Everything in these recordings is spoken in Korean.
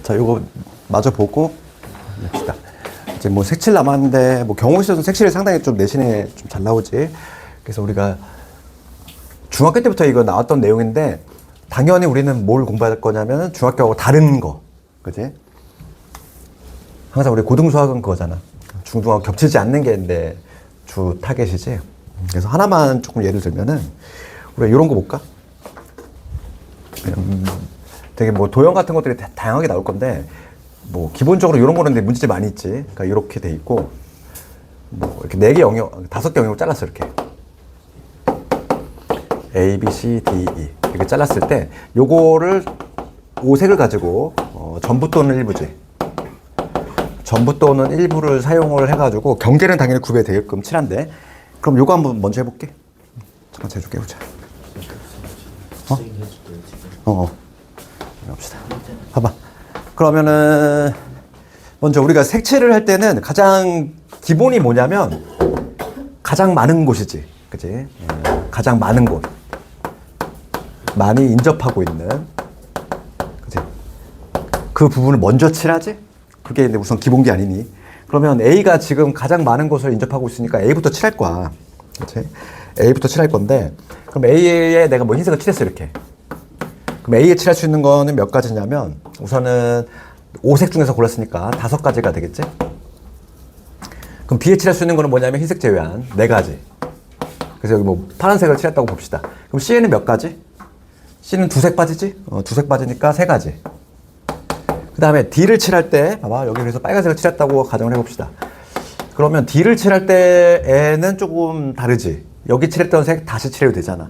자, 요거 마저 보고 냅시다. 이제 뭐 색칠 남았는데, 뭐 경호 시설은 색칠이 상당히 좀 내신에 좀 잘 나오지. 그래서 우리가 중학교 때부터 이거 나왔던 내용인데, 당연히 우리는 뭘 공부할 거냐면 중학교하고 다른 거. 그지? 항상 우리 고등수학은 그거잖아. 중등하고 겹치지 않는 게 이제 주 타겟이지. 그래서 하나만 조금 예를 들면은, 우리가 이런 거 볼까? 되게 뭐 도형 같은 것들이 다양하게 나올 건데, 뭐 기본적으로 이런 거는 문제집 많이 있지. 그러니까 이렇게 돼 있고, 뭐 이렇게 4개 영역, 5개 영역을 잘랐어. 이렇게 A, B, C, D, E 이렇게 잘랐을 때 요거를 5색을 가지고 전부 또는 일부지. 전부 또는 일부를 사용을 해가지고 경계는 당연히 구별되게끔 칠한데, 그럼 요거 한번 먼저 해볼게. 잠깐 재줄게 보자. 해봅시다. 봐봐. 그러면은 먼저 우리가 색칠을 할 때는 가장 기본이 뭐냐면 가장 많은 곳이지, 그치? 가장 많은 곳, 많이 인접하고 있는, 그치? 그 부분을 먼저 칠하지? 그게 이제 우선 기본기 아니니? 그러면 A가 지금 가장 많은 곳을 인접하고 있으니까 A부터 칠할 거야, 그치? A부터 칠할 건데, 그럼 A에 내가 뭐 흰색을 칠했어, 이렇게. 그럼 A에 칠할 수 있는 거는 몇 가지냐면, 우선은 5색 중에서 골랐으니까 5가지가 되겠지? 그럼 B에 칠할 수 있는 거는 뭐냐면 흰색 제외한 4가지. 그래서 여기 뭐 파란색을 칠했다고 봅시다. 그럼 C에는 몇 가지? C는 2색 빠지지? 2색 빠지니까 3가지. 그 다음에 D를 칠할 때, 봐봐. 여기 그래서 빨간색을 칠했다고 가정을 해봅시다. 그러면 D를 칠할 때에는 조금 다르지. 여기 칠했던 색 다시 칠해도 되잖아.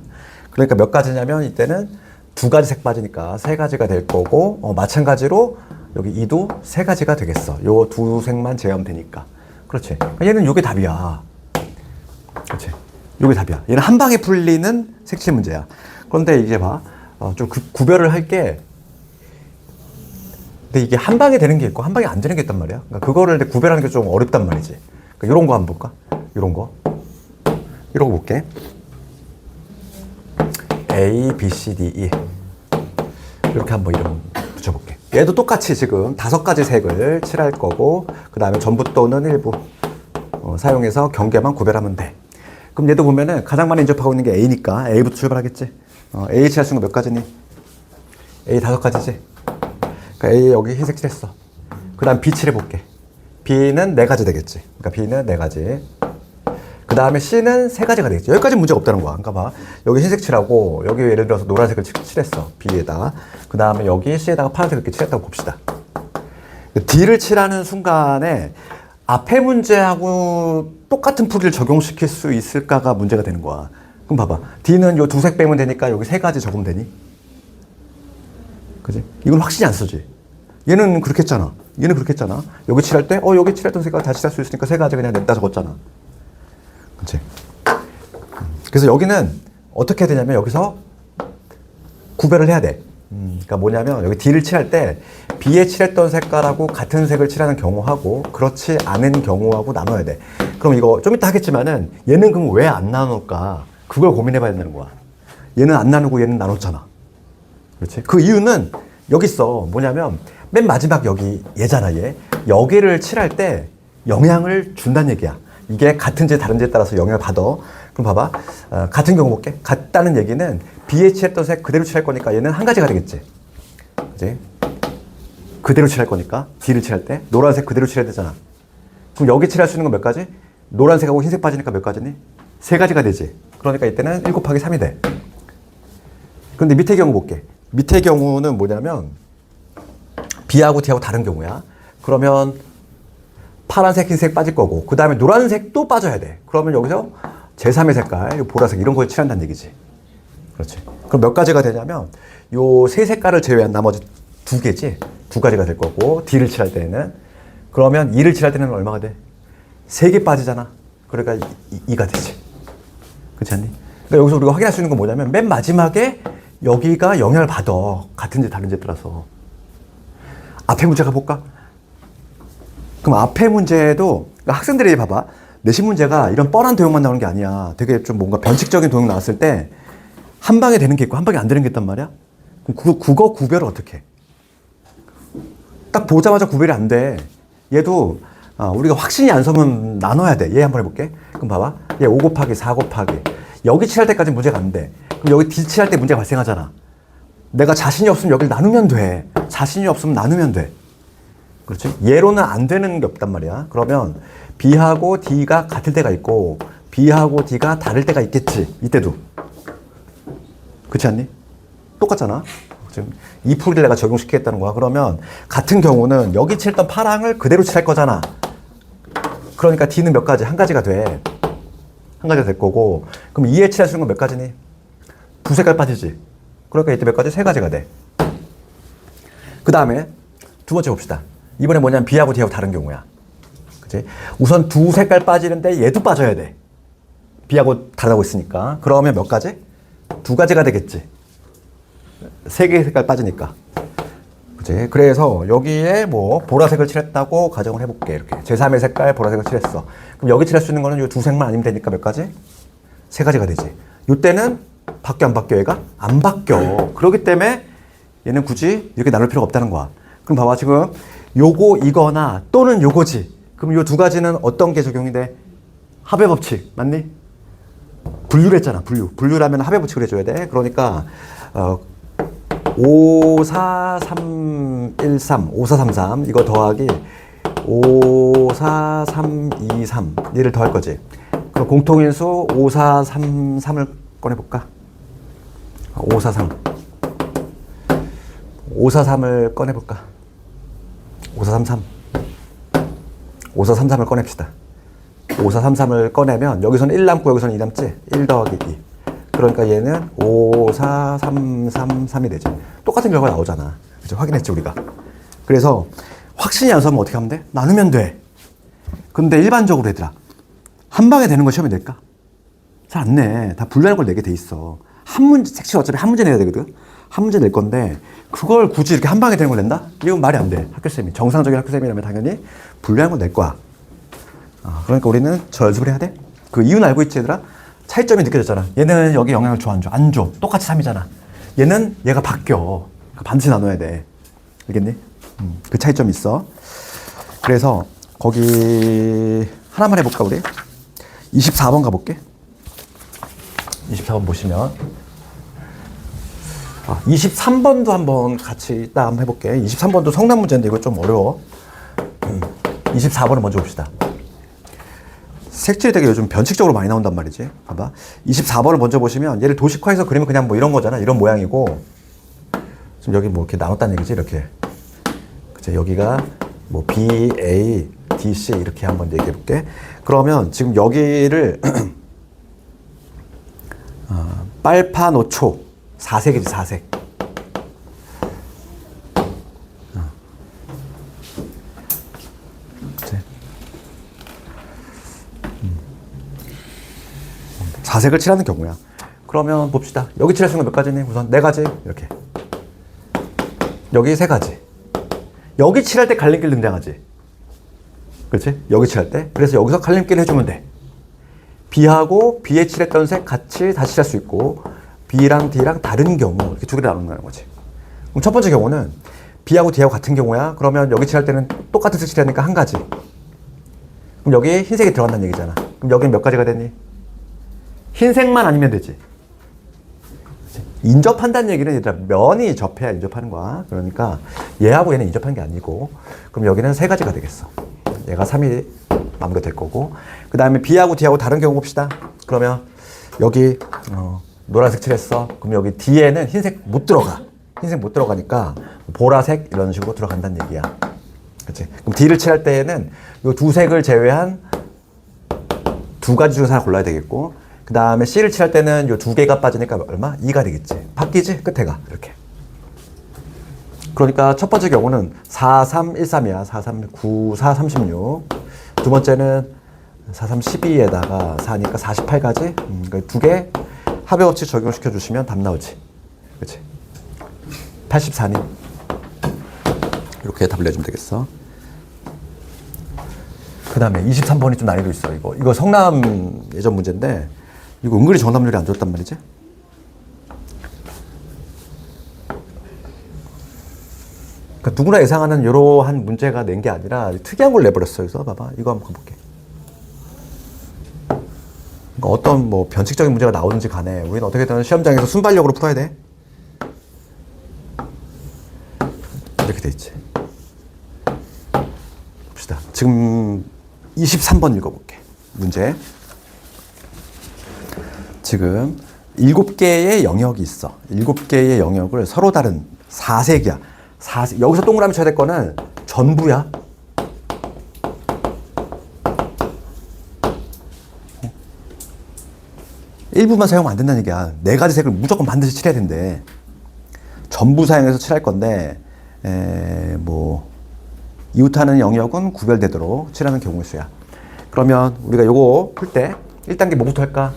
그러니까 몇 가지냐면 이때는 2가지 색 빠지니까 3가지가 될 거고, 마찬가지로 여기 E도 3가지가 되겠어. 요 2색만 제외하면 되니까. 그렇지. 얘는 요게 답이야. 그렇지. 요게 답이야. 얘는 한 방에 풀리는 색칠 문제야. 그런데 이제 봐. 좀 구별을 할게. 근데 이게 한 방에 되는 게 있고 한 방에 안 되는 게 있단 말이야. 그러니까 그거를 구별하는 게 좀 어렵단 말이지. 그러니까 요런 거 한번 볼까? 요런 거. 이런 거 볼게. A, B, C, D, E. 이렇게 한번 이름 붙여볼게. 얘도 똑같이 지금 5가지 색을 칠할 거고, 그 다음에 전부 또는 일부 사용해서 경계만 구별하면 돼. 그럼 얘도 보면은 가장 많이 인접하고 있는 게 A니까 A부터 출발하겠지. A 칠할 수 있는 거 몇 가지니? A 5가지지. 그러니까 A 여기 흰색 칠했어. 그 다음 B 칠해볼게. B는 4가지 되겠지. 그러니까 B는 4가지. 그 다음에 C는 3가지가 되겠지. 여기까지 문제가 없다는 거야. 그러니까 봐. 여기 흰색 칠하고, 여기 예를 들어서 노란색을 칠했어. B에다가. 그 다음에 여기 C에다가 파란색을 이렇게 칠했다고 봅시다. D를 칠하는 순간에 앞에 문제하고 똑같은 풀이를 적용시킬 수 있을까가 문제가 되는 거야. 그럼 봐봐. D는 요 2색 빼면 되니까 여기 3가지 적으면 되니? 그지? 이건 확실히 안 쓰지. 얘는 그렇게 했잖아. 얘는 그렇게 했잖아. 여기 칠할 때, 여기 칠했던 색깔 다시 칠 수 있으니까 3가지 그냥 냈다 적었잖아. 그치? 그래서 여기는 어떻게 해야 되냐면 여기서 구별을 해야 돼. 그러니까 뭐냐면 여기 D를 칠할 때 B에 칠했던 색깔하고 같은 색을 칠하는 경우하고 그렇지 않은 경우하고 나눠야 돼. 그럼 이거 좀 이따 하겠지만은 얘는 그럼 왜 안 나눌까? 그걸 고민해 봐야 된다는 거야. 얘는 안 나누고 얘는 나눴잖아. 그렇지? 그 이유는 여기 있어. 뭐냐면 맨 마지막 여기 얘잖아, 얘. 여기를 칠할 때 영향을 준다는 얘기야. 이게 같은지 다른지에 따라서 영향을 받아. 그럼 봐봐. 같은 경우 볼게. 같다는 얘기는 B에 칠했던 색 그대로 칠할 거니까 얘는 1가지가 되겠지. 그지? 그대로 칠할 거니까 D를 칠할 때 노란색 그대로 칠해야 되잖아. 그럼 여기 칠할 수 있는 건 몇 가지? 노란색하고 흰색 빠지니까 몇 가지니? 3가지가 되지. 그러니까 이때는 1 곱하기 3이 돼. 그런데 밑에 경우 볼게. 밑에 경우는 뭐냐면 B하고 D하고 다른 경우야. 그러면 파란색, 흰색 빠질 거고 그 다음에 노란색도 빠져야 돼. 그러면 여기서 제3의 색깔, 보라색 이런 걸 칠한다는 얘기지. 그렇지. 그럼 몇 가지가 되냐면 요 3색깔을 제외한 나머지 2개지. 2가지가 될 거고 D를 칠할 때는 그러면 E를 칠할 때는 얼마가 돼? 3개 빠지잖아. 그러니까 2가 되지. 그렇지 않니? 그러니까 여기서 우리가 확인할 수 있는 건 뭐냐면 맨 마지막에 여기가 영향을 받아. 같은지 다른지에 따라서. 앞에 문제 가볼까? 그럼 앞에 문제도 그러니까 학생들이 봐봐. 내신 문제가 이런 뻔한 도형만 나오는 게 아니야. 되게 좀 뭔가 변칙적인 도형 나왔을 때 한 방에 되는 게 있고 한 방에 안 되는 게 있단 말이야. 그럼 그거 구별을 어떻게 해? 딱 보자마자 구별이 안 돼. 얘도 우리가 확신이 안 서면 나눠야 돼. 얘 한번 해볼게. 그럼 봐봐. 얘 5 곱하기 4 곱하기. 여기 칠할 때까지 문제가 안 돼. 그럼 여기 D 칠할 때 문제가 발생하잖아. 내가 자신이 없으면 여기를 나누면 돼. 자신이 없으면 나누면 돼. 그렇지? 얘로는 안 되는 게 없단 말이야. 그러면 B하고 D가 같을 때가 있고 B하고 D가 다를 때가 있겠지. 이때도. 그렇지 않니? 똑같잖아. 지금 이 풀이를 내가 적용시키겠다는 거야. 그러면 같은 경우는 여기 칠했던 파랑을 그대로 칠할 거잖아. 그러니까 D는 몇 가지? 한 가지가 돼. 한 가지가 될 거고. 그럼 2에 칠할 수 있는 건 몇 가지니? 두 색깔 빠지지. 그러니까 이때 몇 가지? 세 가지가 돼. 그 다음에 두 번째 봅시다. 이번에 뭐냐면 B하고 D하고 다른 경우야. 그치? 우선 두 색깔 빠지는데 얘도 빠져야 돼. B하고 다르다고 했으니까. 그러면 몇 가지? 두 가지가 되겠지. 세 개의 색깔 빠지니까. 그치? 그래서 여기에 뭐 보라색을 칠했다고 가정을 해볼게. 이렇게. 제3의 색깔 보라색을 칠했어. 그럼 여기 칠할 수 있는 거는 이 두 색만 아니면 되니까 몇 가지? 세 가지가 되지. 이때는 바뀌어 안 바뀌어 얘가? 안 바뀌어. 그렇기 때문에 얘는 굳이 이렇게 나눌 필요가 없다는 거야. 그럼 봐봐. 지금 요거 이거나 또는 요거지. 그럼 요 두 가지는 어떤 게 적용이 돼? 합의 법칙. 맞니? 분류를 했잖아. 분류라면 합의 법칙을 해줘야 돼. 그러니까 5, 4, 3, 1, 3, 5, 4, 3, 3 이거 더하기 5, 4, 3, 2, 3 얘를 더할 거지. 그럼 공통인수 5, 4, 3, 3을 꺼내볼까? 5, 4, 3 5, 4, 3을 꺼내볼까? 5, 4, 3, 3 5, 4, 3, 3을 꺼냅시다. 5, 4, 3, 3을 꺼내면 여기서는 1 남고 여기서는 2 남지? 1 더하기 2 그러니까 얘는 5, 4, 3, 3, 3이 되지. 똑같은 결과가 나오잖아. 그치? 확인했지 우리가. 그래서 확신이 안 서면 어떻게 하면 돼? 나누면 돼. 근데 일반적으로 얘들아 한 방에 되는 거 시험에 낼까? 잘 안 내. 다 분류하는 걸 내게 돼 있어. 한 문제, 색칠 어차피 한 문제 내야 되거든. 한 문제 낼 건데 그걸 굳이 이렇게 한 방에 되는 걸 낸다? 이건 말이 안 돼. 학교쌤이. 정상적인 학교쌤이라면 당연히 분류하는 걸 낼 거야. 그러니까 우리는 저 연습을 해야 돼. 그 이유는 알고 있지 얘들아? 차이점이 느껴졌잖아. 얘는 여기 영향을 줘 안 줘? 안 줘. 똑같이 3이잖아. 얘는 얘가 바뀌어. 그러니까 반드시 나눠야 돼. 알겠니? 그 차이점이 있어. 그래서 거기 하나만 해볼까 우리? 24번 가볼게. 24번 보시면 23번도 한번 같이 딱 한번 해볼게. 23번도 성난 문제인데 이거 좀 어려워. 24번을 먼저 봅시다. 색칠이 되게 요즘 변칙적으로 많이 나온단 말이지. 봐봐. 24번을 먼저 보시면 얘를 도식화해서 그리면 그냥 뭐 이런 거잖아. 이런 모양이고. 지금 여기 뭐 이렇게 나눴다는 얘기지. 이렇게. 그치. 여기가 뭐 B, A, D, C 이렇게 한번 얘기해 볼게. 그러면 지금 여기를 빨파노초 4색이지 4색. 자색을 칠하는 경우야. 그러면 봅시다. 여기 칠할 수 있는 건 몇 가지니? 우선 4가지. 이렇게. 여기 3가지. 여기 칠할 때 갈림길 등장하지. 그렇지? 여기 칠할 때. 그래서 여기서 갈림길 해주면 돼. B하고 B에 칠했던 색 같이 다시 칠할 수 있고 B랑 D랑 다른 경우 이렇게 두 개를 나눈다는 거지. 그럼 첫 번째 경우는 B하고 D하고 같은 경우야. 그러면 여기 칠할 때는 똑같은 색 칠하니까 한 가지. 그럼 여기에 흰색이 들어간다는 얘기잖아. 그럼 여기는 몇 가지가 되니? 흰색만 아니면 되지. 인접한다는 얘기는 얘들아 면이 접해야 인접하는 거야. 그러니까 얘하고 얘는 인접하는 게 아니고 그럼 여기는 3가지가 되겠어. 얘가 3이 마무리될 거고 그 다음에 B하고 D하고 다른 경우 봅시다. 그러면 여기 노란색 칠했어. 그럼 여기 D에는 흰색 못 들어가. 흰색 못 들어가니까 보라색 이런 식으로 들어간다는 얘기야. 그치? 그럼 D를 칠할 때에는 이 두 색을 제외한 2가지 중에서 하나 골라야 되겠고 그 다음에 C를 칠할 때는 이 2개가 빠지니까 얼마? 2가 되겠지. 바뀌지? 끝에가. 이렇게. 그러니까 첫 번째 경우는 4, 3, 1, 3이야. 4, 3, 9, 4, 36. 두 번째는 4, 3, 12에다가 4니까 48가지. 그러니까 2개 합의 법칙 적용시켜 주시면 답 나오지. 그치? 84니. 이렇게 답을 내주면 되겠어. 그 다음에 23번이 좀 난이도 있어. 이거 성남 예전 문제인데 이거 은근히 정답률이 안 좋았단 말이지. 그러니까 누구나 예상하는 이러한 문제가 낸 게 아니라 특이한 걸 내버렸어요. 그래서 봐봐. 이거 한번 가볼게. 그러니까 어떤 뭐 변칙적인 문제가 나오든지 간에 우리는 어떻게든 시험장에서 순발력으로 풀어야 돼. 이렇게 돼 있지. 봅시다. 지금 23번 읽어볼게. 문제. 지금 7개의 영역이 있어. 7개의 영역을 서로 다른 4색이야. 여기서 동그라미 쳐야 될 거는 전부야. 일부만 사용하면 안 된다는 얘기야. 4가지 색을 무조건 반드시 칠해야 된대. 전부 사용해서 칠할 건데 뭐 이웃하는 영역은 구별되도록 칠하는 경우의 수야. 그러면 우리가 요거 풀 때 1단계 뭐부터 할까?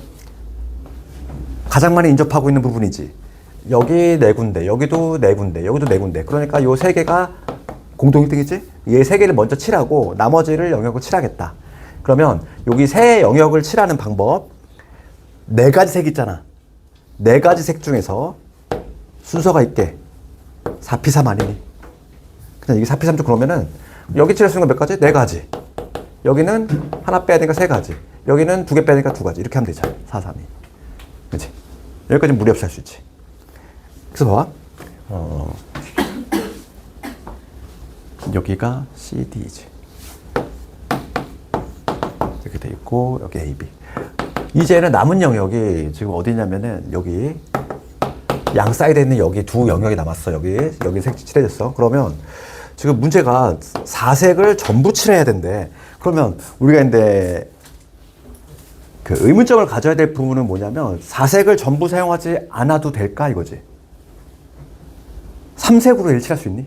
가장 많이 인접하고 있는 부분이지. 여기 4군데, 여기도 4군데, 여기도 4군데. 그러니까 요 3개가 공동 1등이지? 얘 3개를 먼저 칠하고 나머지를 영역을 칠하겠다. 그러면 여기 세 영역을 칠하는 방법, 4가지 색 있잖아. 4가지 색 중에서 순서가 있게 4P3 아니니? 그냥 이게 4P3쪽 그러면은 여기 칠할 수 있는 건 몇 가지? 4가지. 여기는 하나 빼야 되니까 3가지. 여기는 2개 빼야 되니까 2가지. 이렇게 하면 되잖아. 4, 3이. 그치? 여기까지 무리 없이 할 수 있지. 그래서 봐봐. 여기가 CD지. 이렇게 돼 있고, 여기 AB. 이제는 남은 영역이 지금 어디냐면은 여기 양 사이드에 있는 여기 두 영역이 남았어. 여기 색 칠해졌어. 그러면 지금 문제가 4색을 전부 칠해야 된대. 그러면 우리가 근데 그 의문점을 가져야 될 부분은 뭐냐면 4색을 전부 사용하지 않아도 될까 이거지. 3색으로 얘를 칠할 수 있니?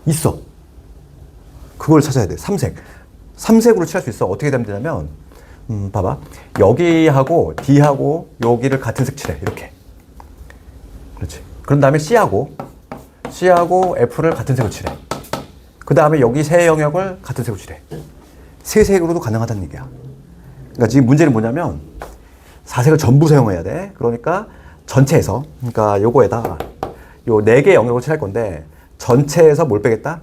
있어. 그걸 찾아야 돼. 3색. 3색으로 칠할 수 있어. 어떻게 되면 되냐면 봐봐. 여기하고 D하고 여기를 같은 색 칠해. 이렇게. 그렇지. 그런 다음에 C하고 F를 같은 색으로 칠해. 그 다음에 여기 세 영역을 같은 색으로 칠해. 세 색으로도 가능하다는 얘기야. 그러니까 지금 문제는 뭐냐면 4색을 전부 사용해야 돼. 그러니까 전체에서, 그러니까 요거에다가 요 4개 영역을 칠할 건데 전체에서 뭘 빼겠다?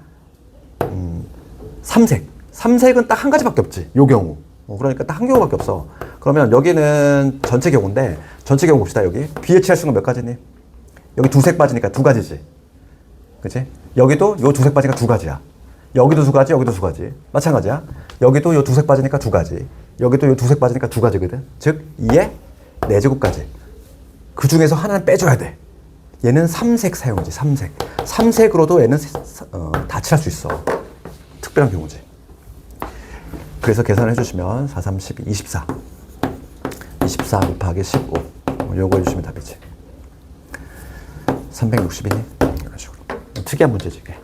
3색. 3색은 딱 한 가지밖에 없지. 요 경우. 그러니까 딱 한 경우밖에 없어. 그러면 여기는 전체 경우인데 전체 경우 봅시다. 여기 B에 칠할 수 있는 건 몇 가지니? 여기 2색 빠지니까 2가지지. 그치? 여기도 요 2색 빠지니까 2가지야. 여기도 2가지, 여기도 2가지. 마찬가지야. 여기도 요 2색 빠지니까 2가지. 여기도 요 2색 빠지니까 2가지거든. 즉 2의 4제곱까지. 그 중에서 하나는 빼줘야 돼. 얘는 3색 사용이지. 3색. 3색으로도 얘는 다 칠할 수 있어. 특별한 경우지. 그래서 계산을 해주시면 4, 3, 12, 24. 24 곱하기 15. 요거 해주시면 답이지. 360이니? 이런 식으로. 특이한 문제지, 이게.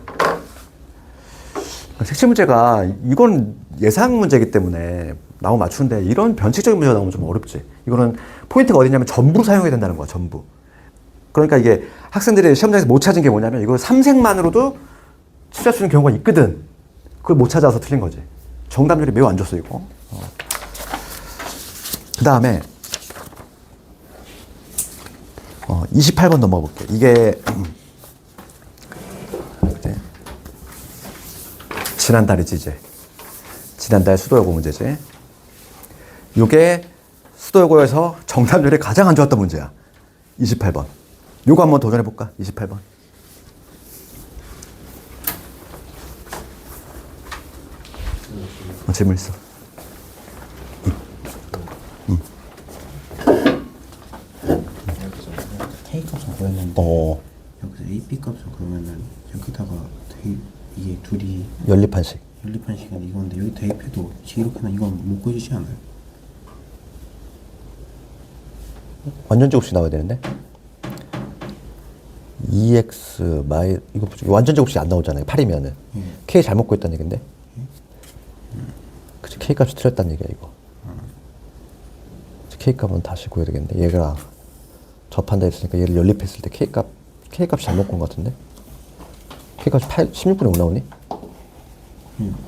색칠 문제가, 이건 예상 문제이기 때문에 나오면 맞추는데, 이런 변칙적인 문제가 나오면 좀 어렵지. 이거는 포인트가 어디냐면 전부 사용해야 된다는 거야, 전부. 그러니까 이게 학생들이 시험장에서 못 찾은 게 뭐냐면, 이걸 3색만으로도 칠할 수 있는 경우가 있거든. 그걸 못 찾아서 틀린 거지. 정답률이 매우 안 좋았어, 이거. 그 다음에, 28번 넘어볼게. 이게, 지난달이지, 이제. 지난달 수도여고 문제지. 요게 수도여고에서 정답률이 가장 안 좋았던 문제야. 28번. 요거 한번 도전해볼까? 28번. 질문 있어. K 값을 구했는데 여기서 A, B 값을 그러면은 여기다가 이게 둘이 연립한 식. 시간 이건데 여기 대입해도 이렇게는 이건 못 구해주지 않아요? 완전 제곱식 나와야 되는데 2x 마이 이거 완전 제곱식 안 나오잖아요. 8이면은 k 잘못 구했다는 얘긴데. 그치, k 값이 틀렸다는 얘기야 이거. k 값은 다시 구해야 되겠는데 얘가 접한다 했으니까 얘를 연립했을 때 k 값이 잘못 구한 것 같은데. k 값이 16분의 5 나오니?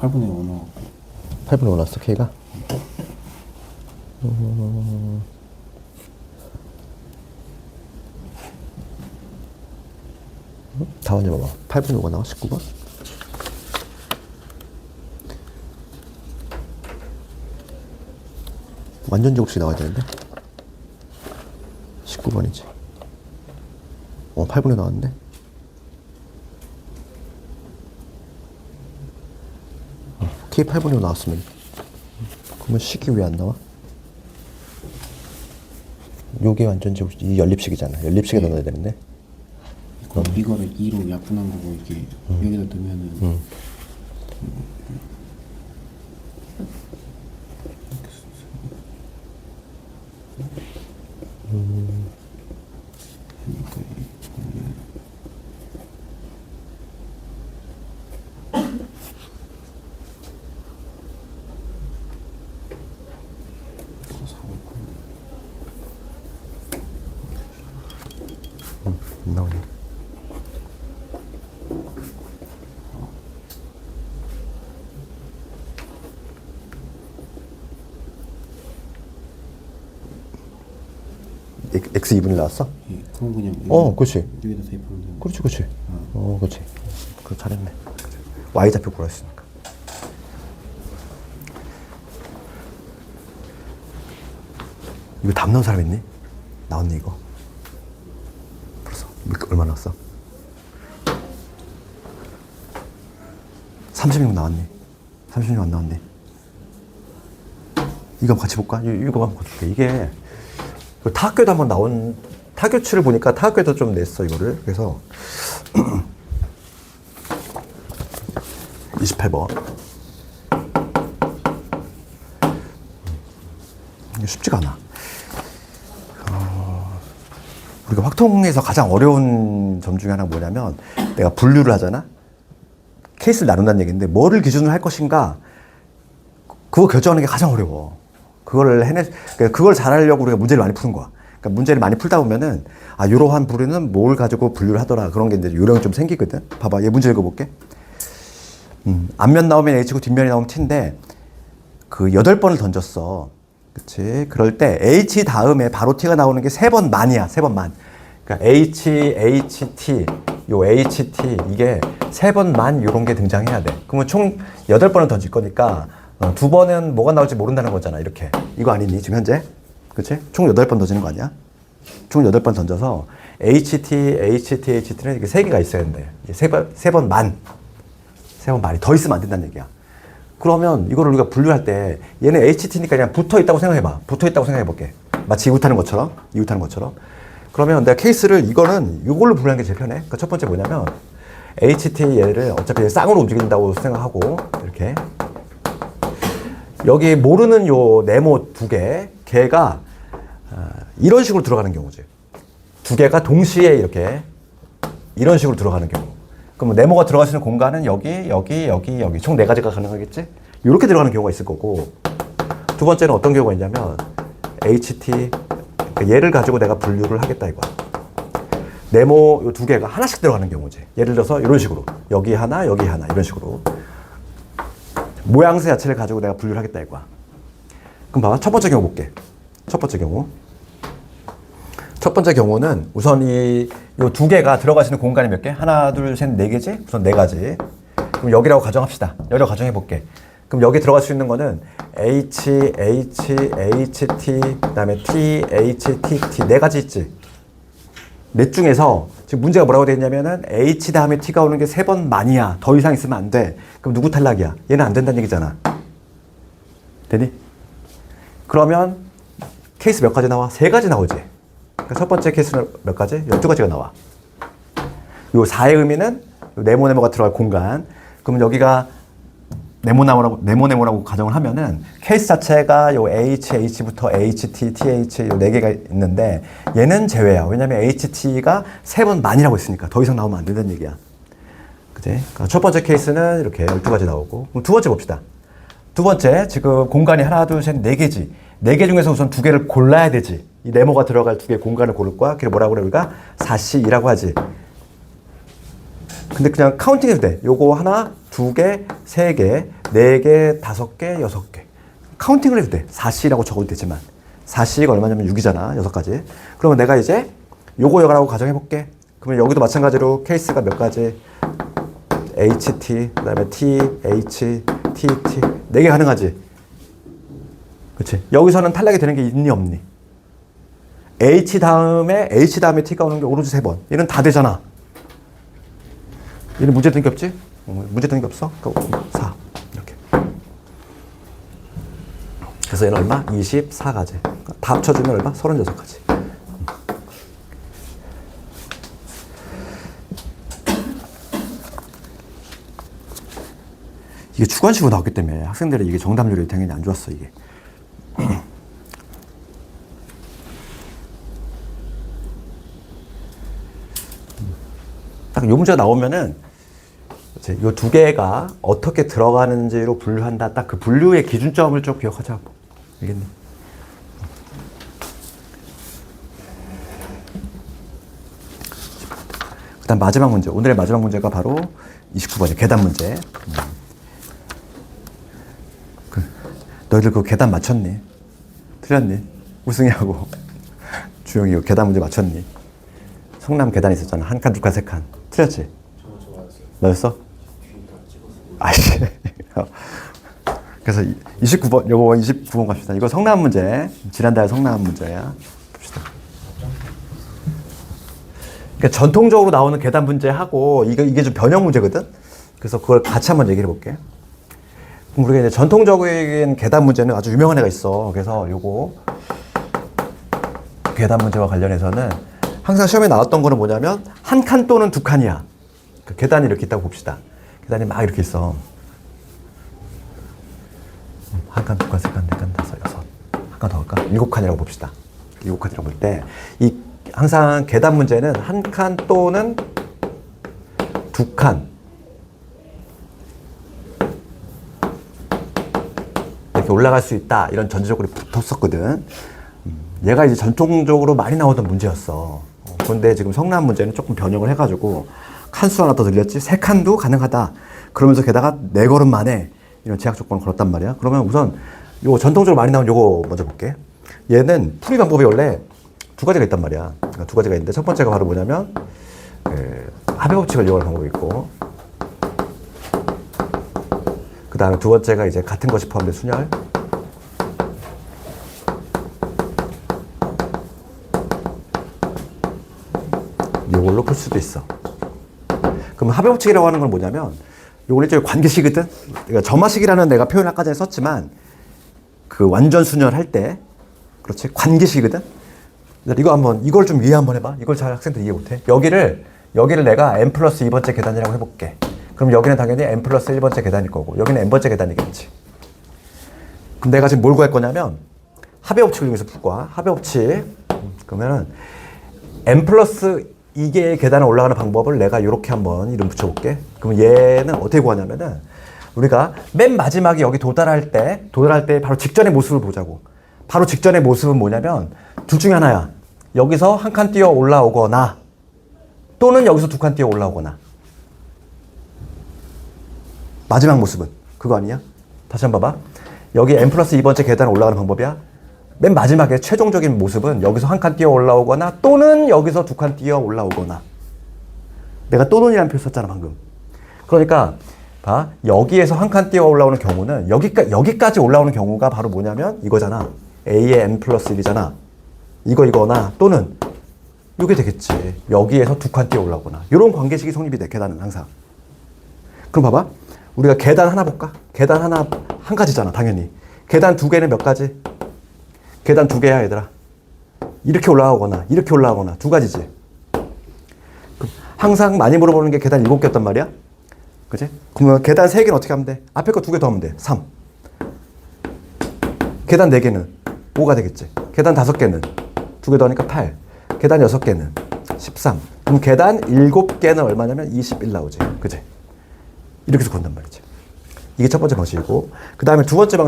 8분의 5 나오고 8분의 5 나왔어 k가? 다원이 봐봐. 8번 뭐가 나와? 19번? 완전 제곱식이 나와야 되는데 19번이지. 8분에 나왔는데. K 8분에 나왔으면 그러면 식이 왜 안 나와? 요게 완전 제곱식, 이 연립식이잖아. 연립식에 넣어야 되는데. 이거를 2로 약분한 거고 이게 여기다 넣으면은 안 나오네. X 2분이 나왔어? 예, 그럼 그냥 그렇지. 여기다 대입하면 되는 그렇지, 그렇지. 그렇지. 그거 잘했네. Y 좌표 구했으니까. 이거 답 넣은 사람 있니? 나왔네 이거. 벌써 얼마 나왔어? 36 나왔네. 36 안 나왔네. 이거 한번 같이 볼까? 이거 한번 볼게. 이게 타학교도 한번 나온 타교치를 보니까 타학교에도 좀 냈어 이거를. 그래서 28번. 이게 쉽지가 않아. 우리가 확통에서 가장 어려운 점 중에 하나가 뭐냐면 내가 분류를 하잖아. 케이스를 나눈다는 얘기인데 뭐를 기준으로 할 것인가 그거 결정하는 게 가장 어려워. 그걸 잘하려고 우리가 문제를 많이 푸는 거야. 그러니까 문제를 많이 풀다 보면은 이러한 부류는 뭘 가지고 분류를 하더라 그런 게 이제 요령이 좀 생기거든. 봐봐, 얘 문제 읽어볼게. 앞면 나오면 H고 뒷면이 나오면 T인데 그 8번을 던졌어. 그치? 그럴 때 H 다음에 바로 T가 나오는 게 3번 만이야. 3번 만. 그러니까 H, HT, 요 HT 이게 3번 만 요런 게 등장해야 돼. 그러면 총 8번을 던질 거니까 2번은 뭐가 나올지 모른다는 거잖아. 이렇게. 이거 아니니? 지금 현재? 그치? 총 8번 던지는 거 아니야? 총 8번 던져서 HT, HT, HT는 이게 3개가 있어야 된대. 3번 만. 3번 만이 더 있으면 안 된다는 얘기야. 그러면 이거를 우리가 분류할 때 얘는 HT니까 그냥 붙어 있다고 생각해봐. 붙어 있다고 생각해볼게. 마치 이웃하는 것처럼. 그러면 내가 케이스를 이걸로 분류하는 게 제일 편해. 그 첫 번째 뭐냐면 HT 얘를 어차피 쌍으로 움직인다고 생각하고 이렇게 여기 모르는 요 네모 2개 걔가 이런 식으로 들어가는 경우지. 2개가 동시에 이렇게 이런 식으로 들어가는 경우. 그럼 네모가 들어갈 수 있는 공간은 여기 총 4가지가 가능하겠지? 이렇게 들어가는 경우가 있을 거고 두 번째는 어떤 경우가 있냐면 HT 그러니까 얘를 가지고 내가 분류를 하겠다 이거야. 네모 요 2개가 하나씩 들어가는 경우지. 예를 들어서 이런 식으로 여기 하나 이런 식으로 모양새 자체를 가지고 내가 분류를 하겠다 이거야. 그럼 봐봐. 첫 번째 경우 볼게. 첫 번째 경우는 우선 요 2개가 들어가시는 공간이 몇 개? 하나, 둘, 셋, 4개지? 우선 4가지. 그럼 여기라고 가정합시다. 여기라고 가정해 볼게. 그럼 여기 들어갈 수 있는 거는 H, T, 그다음에 T, H, T, T 4가지 있지? 넷 중에서 지금 문제가 뭐라고 되어 있냐면은 H 다음에 T가 오는 게 3번 만이야. 더 이상 있으면 안 돼. 그럼 누구 탈락이야? 얘는 안 된다는 얘기잖아. 되니? 그러면 케이스 몇 가지 나와? 3가지 나오지. 그러니까 첫 번째 케이스는 몇 가지? 12가지가 나와. 요 4의 의미는 네모가 들어갈 공간. 그러면 여기가 네모라고 가정을 하면은 케이스 자체가 요 H부터 HT, TH 요 4개가 있는데 얘는 제외야. 왜냐면 HT가 3번 만이라고 했으니까 더 이상 나오면 안 된다는 얘기야. 그치? 그러니까 첫 번째 케이스는 이렇게 12가지 나오고. 그럼 두 번째 봅시다. 두 번째, 지금 공간이 하나, 둘, 셋, 4개지. 4개 중에서 우선 2개를 골라야 되지. 이 네모가 들어갈 2개의 공간을 고를 거야. 그게 뭐라고 그래? 우리가 4C라고 하지. 근데 그냥 카운팅 해도 돼. 요거 하나, 2개, 3개, 4개, 5개, 6개. 카운팅을 해도 돼. 4C라고 적어도 되지만. 4C가 얼마냐면 6이잖아. 6가지. 그러면 내가 이제 요거 여가라고 가정해 볼게. 그러면 여기도 마찬가지로 케이스가 몇 가지? HT, 그 다음에 T, H, TT. 4개 가능하지? 그치? 여기서는 탈락이 되는 게 있니, 없니? H 다음에 T가 오는 게 오로지 3번. 얘는 다 되잖아. 얘는 문제 되는 게 없지? 문제 되는 게 없어? 4. 이렇게. 그래서 얘는 얼마? 24가지. 다 합쳐주면 얼마? 36가지. 이게 주관식으로 나왔기 때문에 학생들이 이게 정답률이 당연히 안 좋았어, 이게. 딱 요 문제가 나오면은 요 두 개가 어떻게 들어가는지로 분류한다. 딱 그 분류의 기준점을 좀 기억하자고. 알겠니? 그 다음 마지막 문제. 오늘의 마지막 문제가 바로 29번이에요. 계단 문제. 너희들 그 계단 맞췄니? 틀렸니? 우승이하고 주영이 이거 계단 문제 맞췄니? 성남 계단 있었잖아. 한 칸, 두 칸, 세 칸. 틀렸지? 맞았어? 아이씨. 그래서 29번, 요거 29번 갑시다. 이거 성남 문제. 지난달 성남 문제야. 봅시다. 그러니까 전통적으로 나오는 계단 문제하고 이게 좀 변형 문제거든? 그래서 그걸 같이 한번 얘기해 볼게. 우리가 이제 전통적인 계단 문제는 아주 유명한 애가 있어. 그래서 요거 계단 문제와 관련해서는 항상 시험에 나왔던 거는 뭐냐면 한 칸 또는 두 칸이야. 그 계단이 이렇게 있다고 봅시다. 계단이 막 이렇게 있어. 한 칸, 두 칸, 세 칸, 네 칸, 다섯, 여섯. 한 칸 더 할까? 7칸이라고 봅시다. 7칸이라고 볼 때 항상 계단 문제는 한 칸 또는 두 칸. 이렇게 올라갈 수 있다. 이런 전제조건이 붙었었거든. 얘가 이제 전통적으로 많이 나오던 문제였어. 그런데 지금 성남 문제는 조금 변형을 해가지고 칸수 하나 더 늘렸지. 3칸도 가능하다. 그러면서 게다가 4걸음 만에 이런 제약 조건을 걸었단 말이야. 그러면 우선 요 전통적으로 많이 나온 요거 먼저 볼게. 얘는 풀이 방법이 원래 두 가지가 있단 말이야. 그러니까 두 가지가 있는데 첫 번째가 바로 뭐냐면 합의 법칙을 이용하는 방법이 있고, 그 다음에 두 번째가 이제 같은 것이 포함된 순열. 이걸로 풀 수도 있어. 그럼 합의 법칙이라고 하는 건 뭐냐면, 요건 일종의 관계식이거든? 그러니까 점화식이라는 내가 표현을 아까 전에 썼지만, 그 완전 순열 할 때, 그렇지? 관계식이거든? 이걸 좀 이해 한번 해봐. 이걸 잘 학생들 이해 못해. 여기를 내가 n 플러스 2번째 계단이라고 해볼게. 그럼 여기는 당연히 n 플러스 1번째 계단일 거고, 여기는 n번째 계단이겠지. 그럼 내가 지금 뭘 구할 거냐면, 합의 법칙을 이용해서 풀 거야. 합의 법칙. 그러면은, n 플러스 2개의 계단을 올라가는 방법을 내가 이렇게 한번 이름 붙여볼게. 그럼 얘는 어떻게 구하냐면은, 우리가 맨 마지막에 여기 도달할 때 바로 직전의 모습을 보자고. 바로 직전의 모습은 뭐냐면, 둘 중에 하나야. 여기서 한 칸 뛰어 올라오거나, 또는 여기서 두 칸 뛰어 올라오거나. 마지막 모습은 그거 아니야? 다시 한번 봐봐. 여기 n 플러스 2번째 계단 올라가는 방법이야. 맨 마지막에 최종적인 모습은 여기서 한 칸 뛰어 올라오거나 또는 여기서 두 칸 뛰어 올라오거나. 내가 또는이라는 표현 썼잖아 방금. 그러니까 봐, 여기에서 한 칸 뛰어 올라오는 경우는 여기까지 올라오는 경우가 바로 뭐냐면 이거잖아. a의 n 플러스 1이잖아. 이거나 또는 이게 되겠지. 여기에서 두 칸 뛰어 올라오거나. 이런 관계식이 성립이 돼. 계단은 항상. 그럼 봐봐. 우리가 계단 하나 볼까? 계단 하나 한 가지잖아 당연히. 계단 두 개는 몇 가지? 계단 두 개야 얘들아. 이렇게 올라가거나 이렇게 올라가거나 두 가지지. 항상 많이 물어보는 게 계단 7개였단 말이야. 그치? 그러면 계단 3개는 어떻게 하면 돼? 앞에 거 2개 더 하면 돼. 3. 계단 4개는 5가 되겠지. 계단 5개는 2개 더 하니까 8. 계단 6개는 13. 그럼 계단 7개는 얼마냐면 21 나오지. 그치? 이렇게 해서 건단 말이지. 이게 첫 번째 방식이고, 그 다음에 두 번째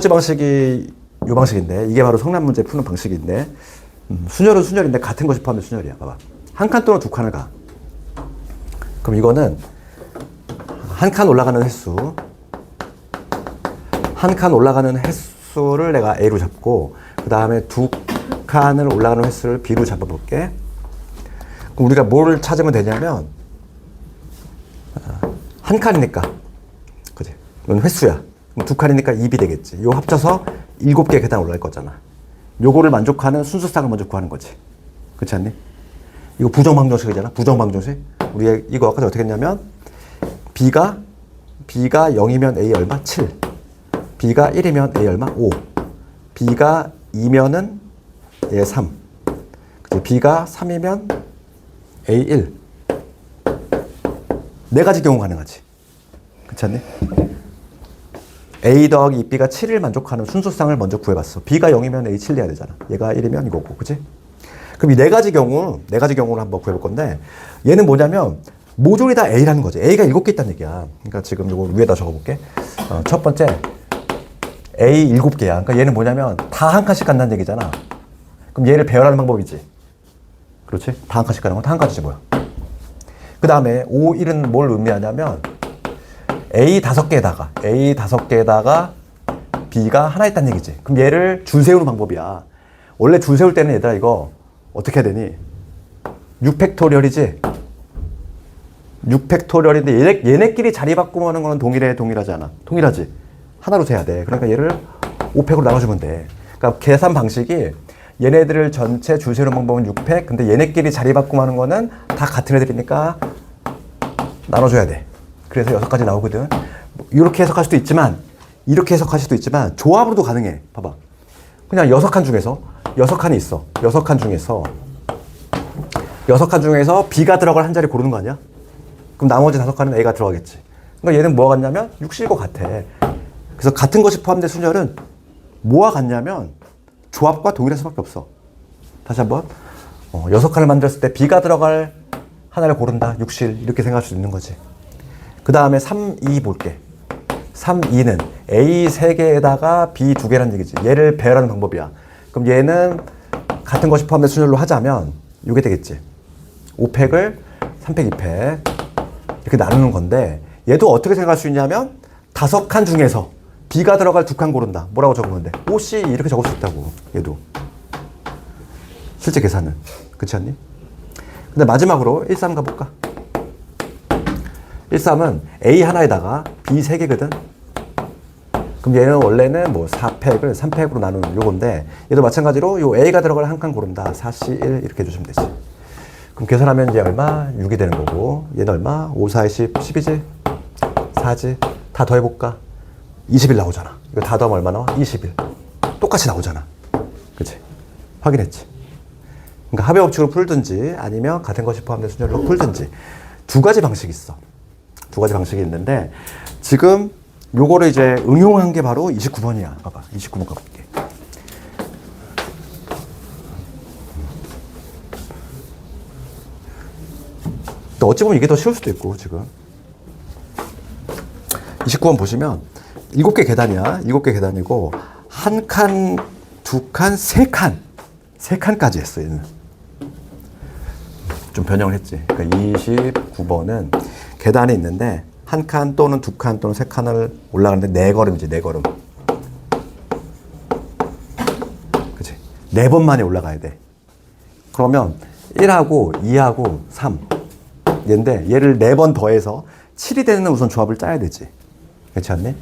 방식이 이 방식인데, 이게 바로 성남 문제 푸는 방식인데, 순열은 순열인데 같은 것이 포함된 순열이야. 봐봐. 한 칸 또는 두 칸을 가. 그럼 이거는 한 칸 올라가는 횟수, 한 칸 올라가는 횟수를 내가 A로 잡고, 그 다음에 두 칸을 올라가는 횟수를 B로 잡아볼게. 그럼 우리가 뭘 찾으면 되냐면 한 칸이니까 그지? 이건 횟수야. 그럼 두 칸이니까 2비 되겠지. 요 합쳐서 7개 계단 올라갈 거잖아. 요거를 만족하는 순수쌍을 먼저 구하는 거지. 그렇지 않니? 이거 부정방정식이잖아. 부정방정식. 우리 이거 아까 어떻게 했냐면 B가 0이면 A 얼마? 7. B가 1이면 A 얼마? 5. B가 2면은 A 3. 그치? B가 3이면 A 1. 네 가지 경우 가능하지. 그렇지 않니? A 더하기 2B가 7을 만족하는 순수쌍을 먼저 구해봤어. B가 0이면 A 7 내야 되잖아. 얘가 1이면 이거고, 그치? 그럼 이 네 가지 경우를 한번 구해볼 건데, 얘는 뭐냐면, 모조리 다 A라는 거지. A가 7개 있다는 얘기야. 그러니까 지금 이거 위에다 적어볼게. 첫 번째, A 7개야. 그러니까 얘는 뭐냐면, 다 한 칸씩 간다는 얘기잖아. 그럼 얘를 배열하는 방법이지. 그렇지? 다 한 칸씩 가는 건 다 한 가지지, 뭐야. 그 다음에 5, 1은 뭘 의미하냐면, A 5개에다가 B가 하나 있다는 얘기지. 그럼 얘를 줄 세우는 방법이야. 원래 줄 세울 때는 얘들아 이거 어떻게 해야 되니? 6팩토리얼이지? 6팩토리얼인데 얘네끼리 자리 바꾸는 거는 동일하지 않아. 동일하지? 하나로 세야 돼. 그러니까 얘를 5팩으로 나눠주면 돼. 그러니까 계산 방식이 얘네들을 전체 줄 세우는 방법은 6팩, 근데 얘네끼리 자리 바꾸는 거는 다 같은 애들이니까 나눠줘야 돼. 그래서 6가지 나오거든. 이렇게 해석할 수도 있지만, 이렇게 해석할 수도 있지만, 조합으로도 가능해. 봐봐. 그냥 6칸 중에서, 6칸이 있어. 6칸 중에서 B가 들어갈 한 자리 고르는 거 아니야? 그럼 나머지 5칸은 A가 들어가겠지. 그러니까 얘는 뭐가 같냐면, 6실과 같아. 그래서 같은 것이 포함된 순열은 뭐와 같냐면, 조합과 동일할 수밖에 없어. 다시 한번. 6칸을 만들었을 때 B가 들어갈 하나를 고른다. 6실. 이렇게 생각할 수 있는 거지. 그 다음에 3, 2 볼게. 3, 2는 A 3개에다가 B 2개라는 얘기지. 얘를 배열하는 방법이야. 그럼 얘는 같은 것이 포함된 순열로 하자면 이게 되겠지. 5팩을 3팩, 2팩 이렇게 나누는 건데 얘도 어떻게 생각할 수 있냐면 5칸 중에서 B가 들어갈 2칸 고른다. 뭐라고 적으면 돼? OC 이렇게 적을 수 있다고. 얘도. 실제 계산은. 그렇지 않니? 근데 마지막으로 1, 3 가볼까? 1, 3은 A 하나에다가 B 3개거든? 그럼 얘는 원래는 뭐 4팩을 3팩으로 나누는 요건데 얘도 마찬가지로 요 A가 들어갈 한 칸 고른다. 4, C, 1 이렇게 해주시면 되지. 그럼 계산하면 이제 얼마? 6이 되는 거고 얘는 얼마? 5, 4, 10, 10이지? 4지? 다 더해볼까? 20일 나오잖아. 이거 다 더하면 얼마 나와? 20일. 똑같이 나오잖아. 그치? 확인했지? 그러니까 합의 법칙으로 풀든지 아니면 같은 것이 포함된 순열로 풀든지 두 가지 방식이 있어. 두 가지 방식이 있는데 지금 요거를 이제 응용한 게 바로 29번이야. 봐봐. 29번 가볼게. 또 어찌 보면 이게 더 쉬울 수도 있고 지금 29번 보시면 7개 계단이야. 7개 계단이고 한 칸, 두 칸, 세 칸. 세 칸까지 했어 얘는. 좀 변형을 했지. 그러니까 29번은 계단이 있는데 한 칸 또는 두 칸 또는 세 칸을 올라가는데 4걸음이지. 4걸음. 그치? 4번 만에 올라가야 돼. 그러면 1하고 2하고 3 얘인데 얘를 4번 더해서 7이 되는 우선 조합을 짜야 되지. 그렇지 않니?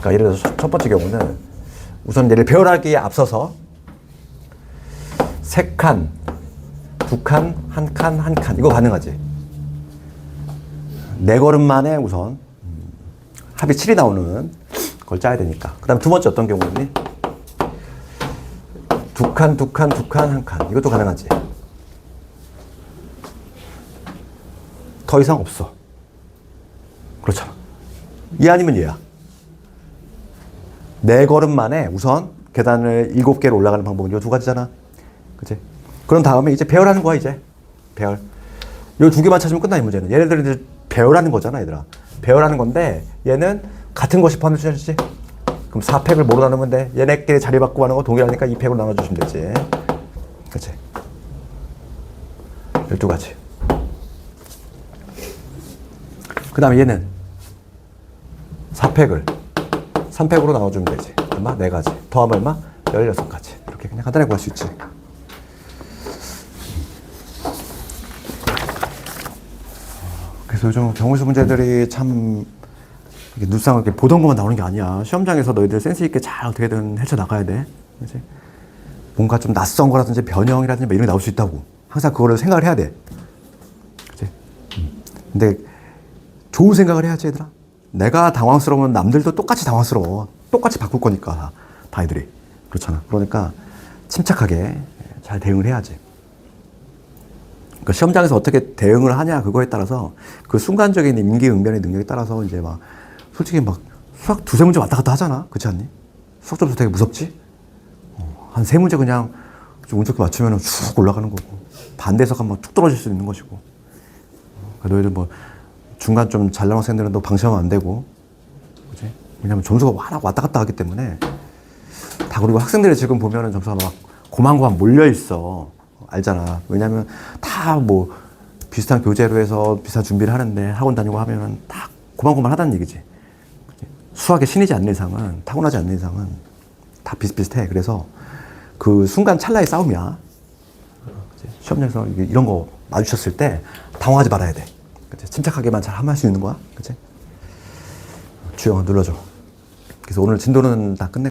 그러니까 예를 들어서 첫 번째 경우는 우선 얘를 배열하기에 앞서서 3칸, 2칸, 1칸, 1칸 이거 가능하지? 4걸음 만에 우선 합이 7이 나오는 걸 짜야 되니까. 그 다음 두 번째 어떤 경우였니? 2칸, 2칸, 2칸, 1칸 이것도 가능하지? 더 이상 없어. 그렇잖아. 얘 아니면 얘야. 4걸음 만에 우선 계단을 7개로 올라가는 방법은 이 두 가지잖아. 그치? 그런 다음에 이제 배열하는 거야, 이제. 배열. 이 두 개만 찾으면 끝나, 이 문제는. 얘네들은 이제 배열하는 거잖아, 얘들아. 배열하는 건데, 얘는 같은 것이 포함된 순서지. 그럼 4팩을 뭐로 나누면 돼? 얘네끼리 자리 바꾸고 하는 거 동일하니까 2팩으로 나눠주시면 되지. 그치? 12가지. 그 다음에 얘는 4팩을 3팩으로 나눠주면 되지. 얼마? 4가지. 더하면 얼마? 16가지. 이렇게 그냥 간단하게 구할 수 있지. 그래서 요즘 경우수 문제들이 참 이게 눈상을 이렇게 보던 것만 나오는 게 아니야. 시험장에서 너희들 센스 있게 잘 어떻게든 헤쳐나가야 돼. 그치? 뭔가 좀 낯선 거라든지 변형이라든지 뭐 이런 게 나올 수 있다고. 항상 그거를 생각을 해야 돼. 그치? 근데 좋은 생각을 해야지, 얘들아. 내가 당황스러우면 남들도 똑같이 당황스러워. 똑같이 바꿀 거니까, 다 애들이. 그렇잖아. 그러니까 침착하게 잘 대응을 해야지. 그러니까 시험장에서 어떻게 대응을 하냐, 그거에 따라서 그 순간적인 임기응변의 능력에 따라서 이제 막 솔직히 막 수학 두세 문제 왔다 갔다 하잖아. 그렇지 않니? 수학 점수 되게 무섭지? 한 세 문제 그냥 좀 운 좋게 맞추면 쭉 올라가는 거고, 반대해서 가면 툭 떨어질 수 있는 것이고. 그러니까 너희들 뭐 중간 좀 잘 나온 학생들은 너 방심하면 안 되고, 그치? 왜냐면 점수가 워낙 왔다 갔다 하기 때문에. 다. 그리고 학생들이 지금 보면은 점수가 막 고만고만 몰려 있어. 알잖아. 왜냐면 다 뭐 비슷한 교재로 해서 비슷한 준비를 하는데 학원 다니고 하면은 다 고만고만 하다는 얘기지. 수학에 신이지 않는 이상은, 타고나지 않는 이상은 다 비슷비슷해. 그래서 그 순간 찰나의 싸움이야. 시험장에서 이런 거 마주쳤을 때 당황하지 말아야 돼. 그치? 침착하게만 잘 할 수 있는 거야. 그치? 주영아 눌러줘. 그래서 오늘 진도는 다 끝내.